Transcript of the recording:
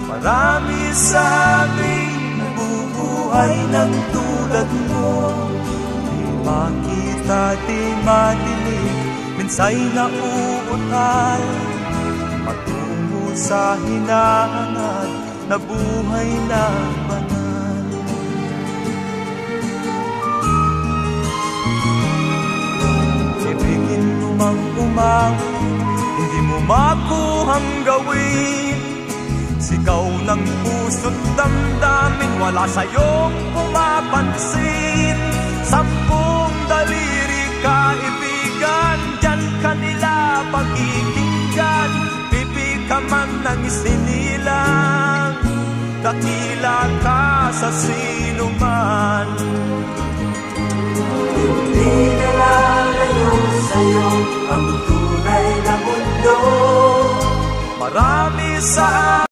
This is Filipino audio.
Marami sa amin nabubuhay ng tulad mo. Di makita, di madinig, minsay nauutal, patungo sa hinahangad na buhay na banal. Ibigin mo mang umawit, hindi mo makuhang gawin. Sigaw ng puso't damdamin, wala sa'yong pumapansin. 10 daliri kaibigan, diyan kanila pakikinggan. Bibig ka man ng isinilang, dakila ka sa sinuman. Hindi nalalayo sa'yo ang tunay na mundo. Marami sa